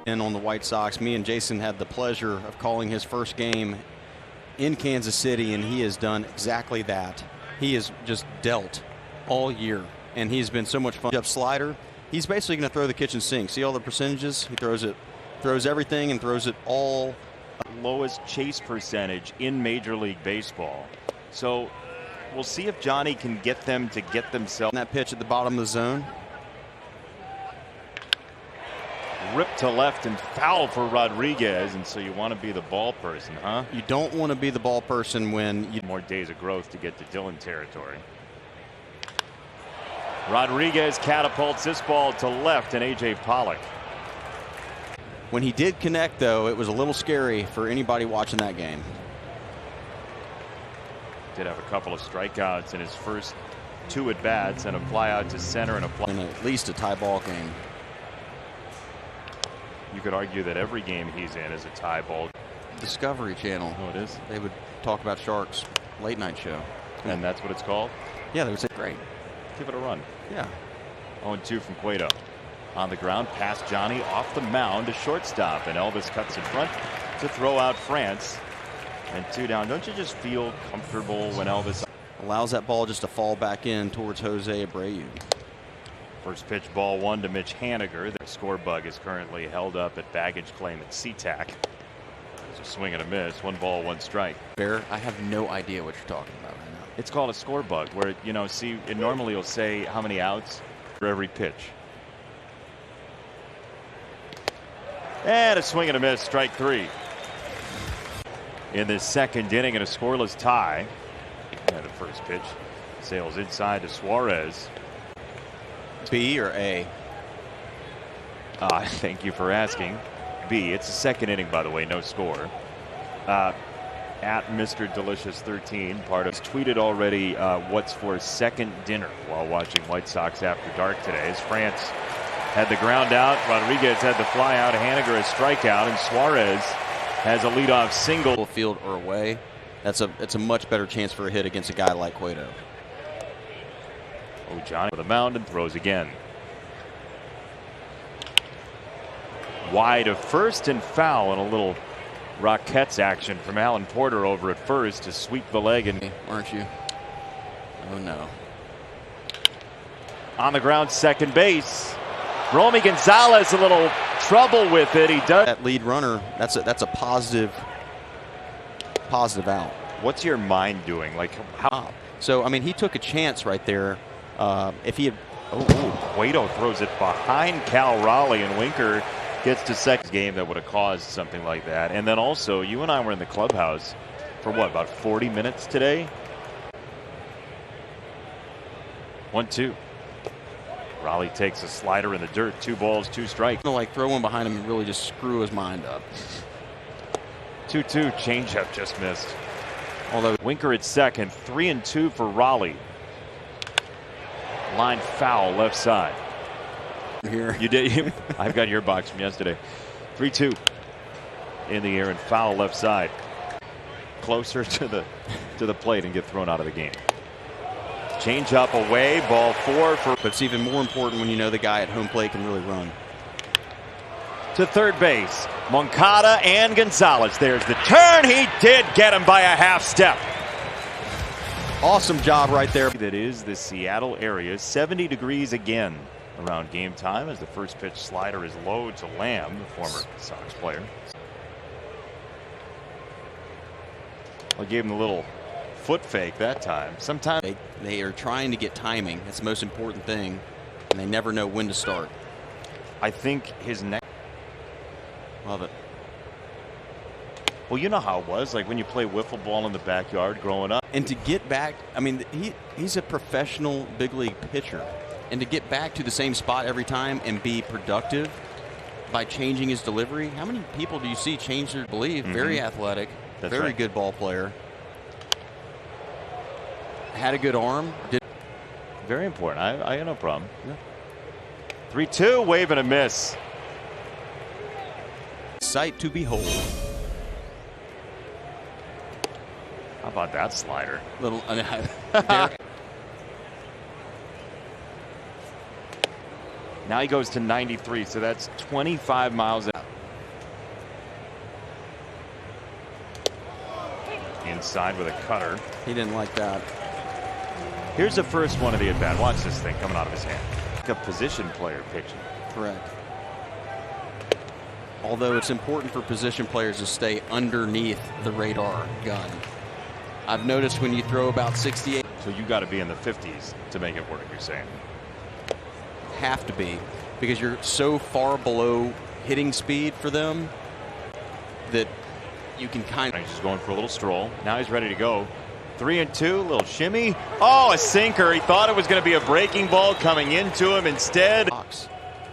And on the White Sox, me and Jason had the pleasure of calling his first game in Kansas City, and he has done exactly that. He has just dealt all year, and he's been so much fun. Up slider, he's basically going to throw the kitchen sink. See all the percentages? He throws everything and throws it all. Lowest chase percentage in Major League Baseball. So we'll see if Johnny can get them to get themselves. That pitch at the bottom of the zone. Ripped to left and foul for Rodriguez, and so you want to be the ball person, huh? You don't want to be the ball person when you more days of growth to get to Dylan territory. Rodriguez catapults this ball to left, and A.J. Pollock. When he did connect, though, it was a little scary for anybody watching that game. Did have a couple of strikeouts in his first 2 at-bats, and a fly out to center and a fly. In at least a tie ball game. You could argue that every game he's in is a tie ball. Discovery Channel. Oh, it is? They would talk about Sharks late night show. And that's what it's called? Yeah, they would say, great. Give it a run. Yeah. 0-2 from Cueto. On the ground, past Johnny, off the mound to shortstop, and Elvis cuts in front to throw out France. And 2 down. Don't you just feel comfortable when Elvis allows that ball just to fall back in towards Jose Abreu? First pitch, ball 1 to Mitch Haniger. The score bug is currently held up at baggage claim at SeaTac. It's a swing and a miss. 1 ball, 1 strike. Bear, I have no idea what you're talking about right now. It's called a score bug, where, you know, see, it normally will say how many outs for every pitch. And a swing and a miss, strike 3. In the second inning, in a scoreless tie. And the first pitch sails inside to Suarez. B or A? Thank you for asking. B. It's the second inning, by the way, no score. At Mr. Delicious 13, part of tweeted already what's for second dinner while watching White Sox After Dark today. As France had the ground out, Rodriguez had the fly out, Haniger a strikeout, and Suarez has a leadoff single. Field or away, it's a much better chance for a hit against a guy like Cueto. Oh, Johnny with the mound and throws again. Wide of first and foul, and a little Rockettes action from Alan Porter over at first to sweep the leg. And aren't you? Oh no. On the ground, second base. Romy Gonzalez a little trouble with it. He does that lead runner. That's a positive out. What's your mind doing? Like how? So I mean, he took a chance right there. If he had, Cueto throws it behind Cal Raleigh, and Winker gets to second. Game that would have caused something like that. And then also, you and I were in the clubhouse for what, about 40 minutes today? 1-2. Raleigh takes a slider in the dirt. 2 balls, 2 strikes. Like throw one behind him and really just screw his mind up. 2-2. Changeup just missed. Although Winker at second. 3-2 for Raleigh. Line foul left side. Here you did. I've got your box from yesterday. 3-2 in the air and foul left side. Closer to the plate and get thrown out of the game. Change up away, ball 4 for. But it's even more important when you know the guy at home plate can really run. To third base, Moncada and Gonzalez. There's the turn. He did get him by a half step. Awesome job right there. That is the Seattle area. 70 degrees again around game time as the first pitch slider is low to Lamb, the former Sox player. I gave him a little foot fake that time. Sometimes they are trying to get timing. That's the most important thing, and they never know when to start. I think his neck. Love it. Well, you know how it was, like when you play wiffle ball in the backyard growing up. And to get back, I mean, he's a professional big league pitcher. And to get back to the same spot every time and be productive by changing his delivery. How many people do you see change their belief? Very athletic, very good ball player. Had a good arm. Very important. I have no problem. Yeah. 3-2, wave and a miss. Sight to behold. How about that slider? Little. Now he goes to 93, so that's 25 miles out. inside with a cutter. He didn't like that. Here's the first one of the at-bat. Watch this thing coming out of his hand. Like a position player pitching. Correct. Although it's important for position players to stay underneath the radar gun. I've noticed when you throw about 68. So you got to be in the 50s to make it work, you're saying? Have to be, because you're so far below hitting speed for them that you can kind of. He's just going for a little stroll. Now he's ready to go. 3-2, little shimmy. Oh, a sinker. He thought it was going to be a breaking ball coming into him instead.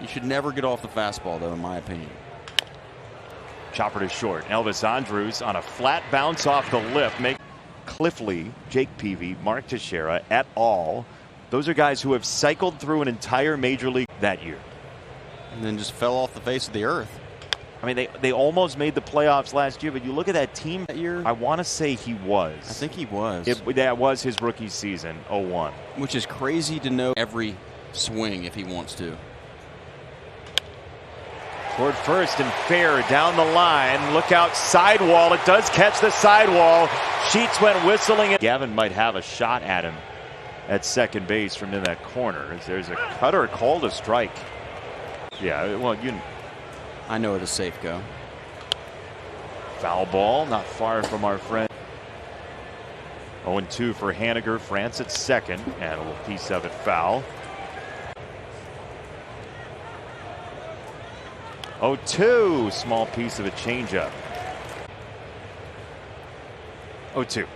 You should never get off the fastball, though, in my opinion. Chopper to short. Elvis Andrus on a flat bounce off the lip. Cliff Lee, Jake Peavy, Mark Teixeira et al. Those are guys who have cycled through an entire major league that year. And then just fell off the face of the earth. I mean, they almost made the playoffs last year, but you look at that team that year. I want to say he was. I think he was. That was his rookie season, 01. Which is crazy to know every swing if he wants to. Toward first and fair down the line. Look out, sidewall. It does catch the sidewall. Sheets went whistling. Gavin might have a shot at him at second base from in that corner. There's a cutter called a strike. Yeah, well, I know it is safe go. Foul ball, not far from our friend. 0-2 for Haniger. France at second, and a little piece of it foul. 0-2, small piece of a changeup. 0-2.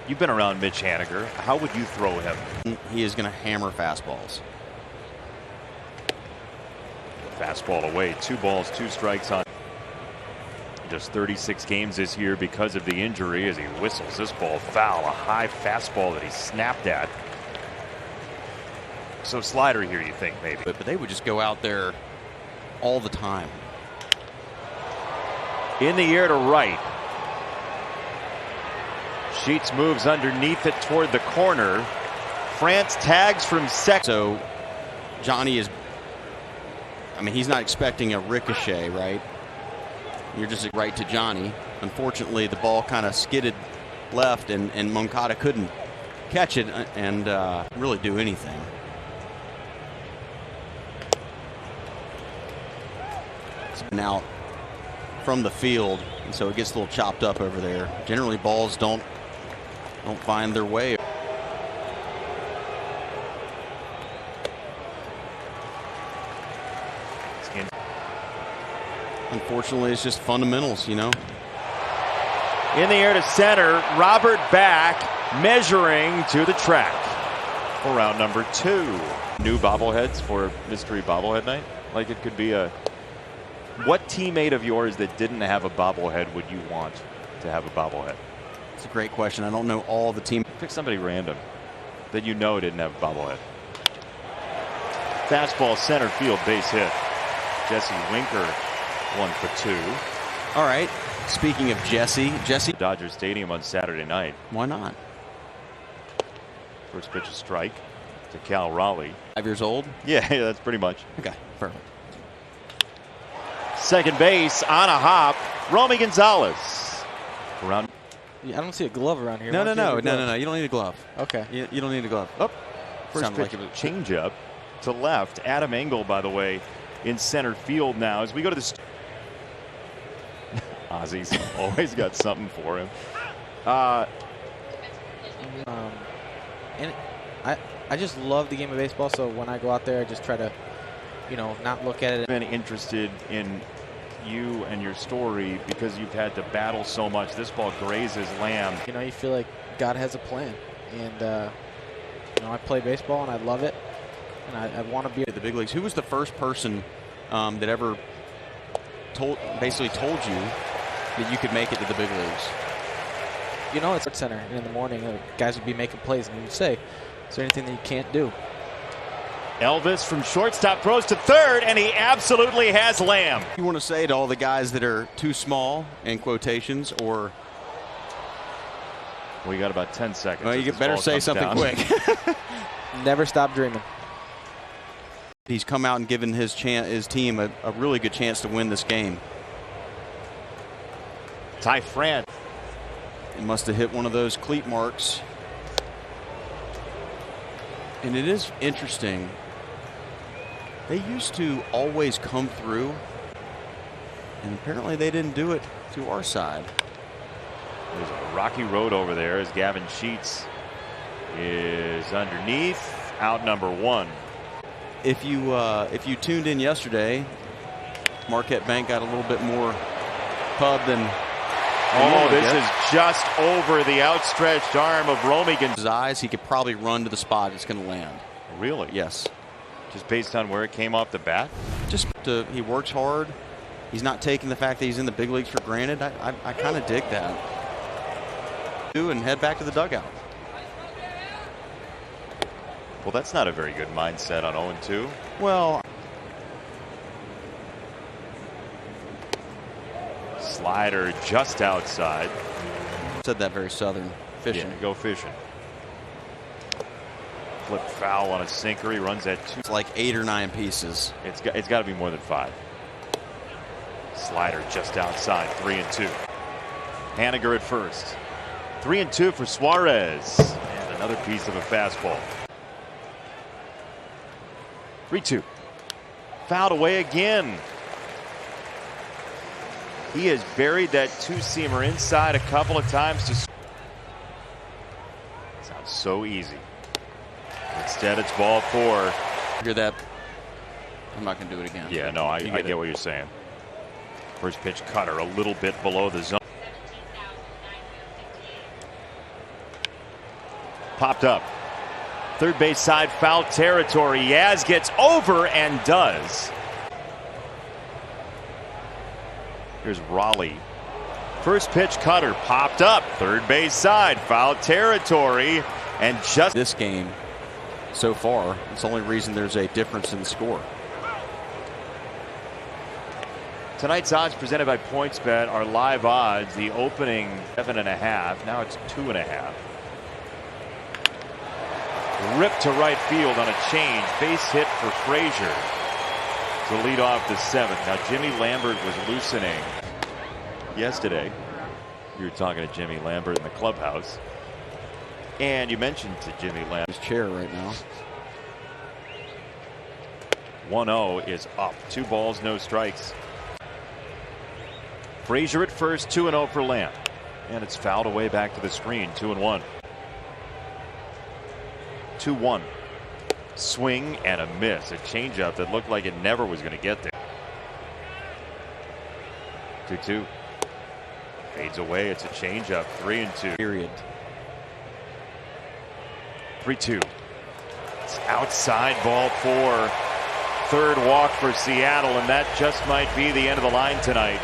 You've been around Mitch Haniger. How would you throw him? He is going to hammer fastballs. Fastball away. 2 balls, 2 strikes on just 36 games this year because of the injury as he whistles this ball foul. A high fastball that he snapped at. So slider here, you think, maybe. But they would just go out there all the time. In the air to right. Sheets moves underneath it toward the corner. France tags from second. So Johnny is, I mean, he's not expecting a ricochet, right? You're just right to Johnny. Unfortunately, the ball kind of skidded left, and Moncada couldn't catch it and really do anything. It's been out from the field, and so it gets a little chopped up over there. Generally, balls don't find their way. Unfortunately, it's just fundamentals, you know. In the air to center, Robert back, measuring to the track for round number 2. New bobbleheads for mystery bobblehead night. Like it could be a. What teammate of yours that didn't have a bobblehead would you want to have a bobblehead? It's a great question. I don't know all the team. Pick somebody random that you know didn't have a bobblehead. Fastball center field base hit. Jesse Winker 1 for 2. All right. Speaking of Jesse. Dodger Stadium on Saturday night. Why not? First pitch a strike to Cal Raleigh. 5 years old? Yeah, that's pretty much. Okay, perfect. Second base on a hop. Romy Gonzalez. Around. Yeah, I don't see a glove around here. No. You don't need a glove. Okay. You don't need a glove. Oh, First pitch of a changeup to left. Adam Engel, by the way, in center field now. As we go to the. Ozzy's always got something for him. And I just love the game of baseball. So when I go out there, I just try to, not look at it. I've been interested in you and your story because you've had to battle so much. This ball grazes Lamb. You feel like God has a plan, and I play baseball and I love it, and I want to be at the big leagues. Who was the first person that ever basically told you that you could make it to the big leagues? It's at center, and in the morning, guys would be making plays, and you'd say, "Is there anything that you can't do?" Elvis from shortstop throws to third, and he absolutely has Lamb. You want to say to all the guys that are too small, in quotations, or? We got about 10 seconds. Well, you better say something quick. Never stop dreaming. He's come out and given his team a really good chance to win this game. Ty France. It must have hit one of those cleat marks. And it is interesting. They used to always come through, and apparently they didn't do it to our side. There's a rocky road over there as Gavin Sheets is underneath, out number 1. If you tuned in yesterday, Marquette Bank got a little bit more pub than. Oh, this is just over the outstretched arm of Romigan. His eyes, he could probably run to the spot it's going to land. Really? Yes. Just based on where it came off the bat? He works hard. He's not taking the fact that he's in the big leagues for granted. I kind of dig that. And head back to the dugout. Well, that's not a very good mindset on 0-2. Well, slider just outside. Said that very Southern. Fishing. Yeah, go fishing. Flip foul on a sinker. He runs at 2. It's like 8 or 9 pieces. It's got to be more than 5. Slider just outside. 3-2. Haniger at first. 3-2 for Suarez. And another piece of a fastball. 3-2. Fouled away again. He has buried that 2-seamer inside a couple of times. Sounds so easy. Instead, it's ball 4. Hear that? I'm not going to do it again. Yeah, no, I get what you're saying. First pitch cutter a little bit below the zone. Popped up. Third base side, foul territory. Yaz gets over and does. Here's Raleigh. First pitch cutter popped up. Third base side, foul territory. And just this game so far, it's the only reason there's a difference in the score. Tonight's odds presented by PointsBet are live odds. The opening 7.5. Now it's 2.5. Ripped to right field on a change. Base hit for Frazier to lead off the 7th. Now Jimmy Lambert was loosening yesterday. You were talking to Jimmy Lambert in the clubhouse. And you mentioned to Jimmy Lambert. His chair right now. 1-0 is up. 2 balls, no strikes. Frazier at first, 2-0 for Lamb. And it's fouled away back to the screen. 2-1. 2-1. Swing and a miss. A changeup that looked like it never was going to get there. 2-2. Fades away. It's a changeup. 3-2. Period. 3-2. It's outside, ball 4. Third walk for Seattle, and that just might be the end of the line tonight.